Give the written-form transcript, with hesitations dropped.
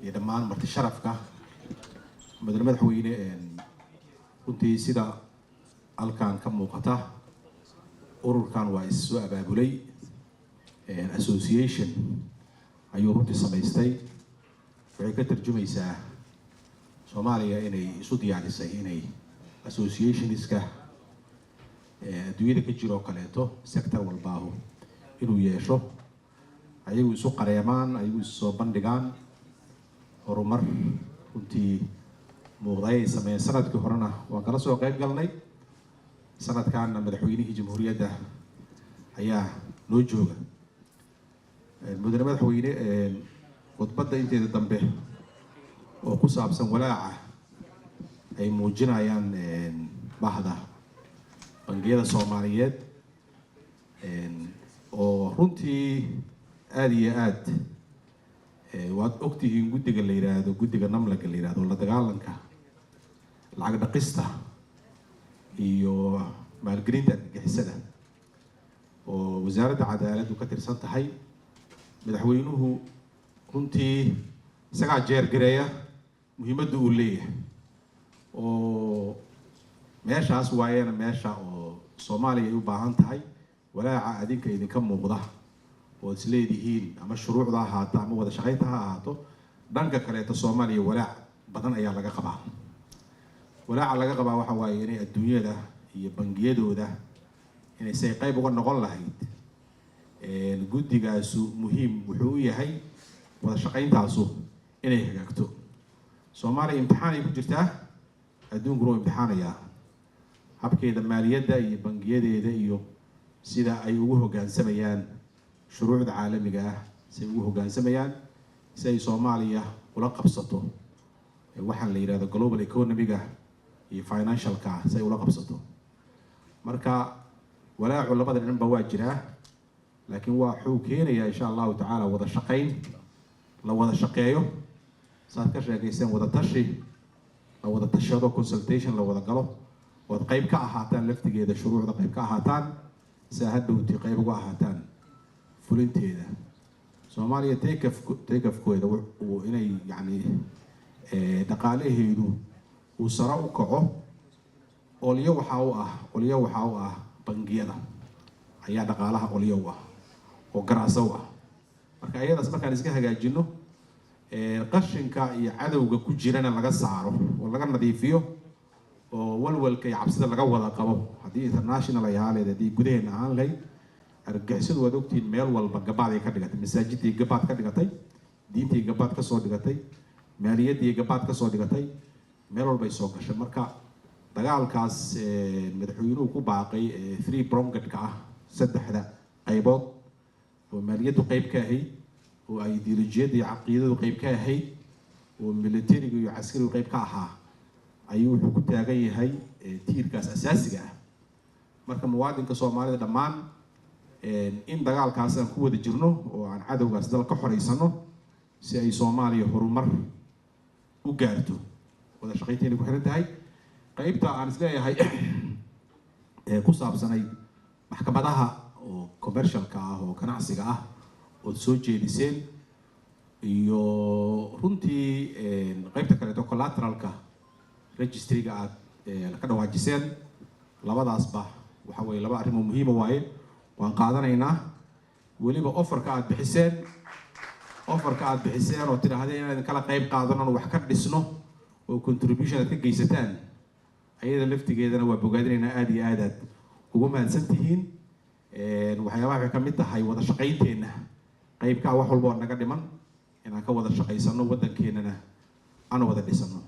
يدمان مرت شرفك مدن مدحوينه كنتي سيدا الكان كم وقته أورور كان وايس وأبابولي association أيو runtii samaystay waxay ka tarjumaysaa Soomaaliya inay isu diyaarisay inay associationska adduunyada ka jiro kaleeto sector walbaahu inuu yeesho ayagu isu qareemaan ayagu isu bandhigaan horumar runtii muuqday sameeyay sanadkii horena waan kala soo qayb galnay sanadkan madaxweynihii jamhuuriyadda ayaa noo jooga mudane madaxweyne khudbadda inteeda dambe oo ku saabsan walaaca ay muujinayaan bahda bangiyada Soomaaliyeed oo runtii aad iyo aad waad ogtihiin guddiga la yiraahdo guddiga namlaga la yiraahdo la dagaalanka lacag dhaqista iyo maalgelinta argagixisada oo wasaaradda cadaaladdu ka tirsan tahay madaxweynuhu runtii isagaa jeergareeya muhiimadda uu leeyahay oo meeshaas waayana meesha oo Soomaaliya ay u baahan tahay walaaca adinka idinka muuqda oo isleedihiin ama shuruucda ahaato ama wada shaqaynta ha ahaato dhanka kaleeto Soomaaliya walaac badan ayaa laga qabaa walaaca laga qabaa waxa waaye inay adduunyada iyo bangiyadooda inay say qayb uga noqon lahayd guddigaasu muhiim wuxuu u yahay wada shaqayntaasu inay hagaagto Soomaaliya imtixaan ay ku jirtaa adduunku waa imtixaanaya habkeeda maaliyadda iyo bangiyadeeda iyo sida ay ugu hoggaansamayaan shuruucda caalamiga ah si ugu hoggaansamayaan si ay Soomaaliya ula qabsato waxaan la yiraahdo global economiga iyo financialka si ay ula qabsato marka walaacu labada dhinba waa jiraa laakiin waa xuu keenaya insha Allah ta'ala wada shaqayn la wada shaqeeyo saad ka sheegayseen wada tashi la wada tashado consultation la wada galo wad qayb ka ahaataan laftigeeda shuruucda qayb ka ahaataan si hadhowti qayb uga ahaataan fulinteeda Soomaaliya take off kooda oo inay yani dhaqaalaheedu uu sara u kaco qoliyo waxa uu ah bangiyada ayaa dhaqaalaha qoliyo u ah oo garaasaw ah marka ayadaas markaan iska hagaajino qashinka iyo cadawga ku jirana laga saaro oo laga nadiifiyo oo walwalka iyo cabsida laga wada qabo hadii international ay haaleed hadii gudaheena aan lay argagixisadu wada ogtiin meel walba gabaad ay ka dhigatay masaajidii gabaad ka dhigatay diintii gabaad ka soo dhigatay maaliyadii gabaad ka soo dhigatay meel walba ay soo gashay marka dagaalkaas madaxweynuhu ku baaqay three pronged ka ah saddexda qaybood oo maaliyaddu qayb ka ahayd oo ay ideolojiyada iyo caqiidadu qayb ka ahayd oo militariga iyo askarigu qayb ka ahaa ayuu wuxuu ku taagan yahay tiirkaas asaasiga ah marka muwaadinka Soomaalida dhamaan in dagaalkaas aan ku wada jirno oo aan cadawgaas dalka xoreysano si ay Soomaaliya horumar u gaarto wada shaqaynteena ku xiran tahay qaybta aan isleeyahay ku saabsanay maxkamadaha oo commercialka ah oo ganacsiga ah oo soo jeediseen iyo runtii qaybta kale oo collateralka registryga aad ka dhawaajiseen labadaasba waxa way laba arrimo muhiim ah waaye waan qaadanaynaa waliba offerka aad bixiseen oo tiraahday inaan kala qayb qaadano wax ka dhisno oo contribution aad ka geysataan ayada laftigeedana waa bogaadinaynaa aad iyo aad ugu mahadsantihiin waxyaabaha waxay ka mid tahay wada shaqaynteena qaybka wax walba oo naga dhiman inaan ka wada shaqaysano waddankeenana aan wada dhisano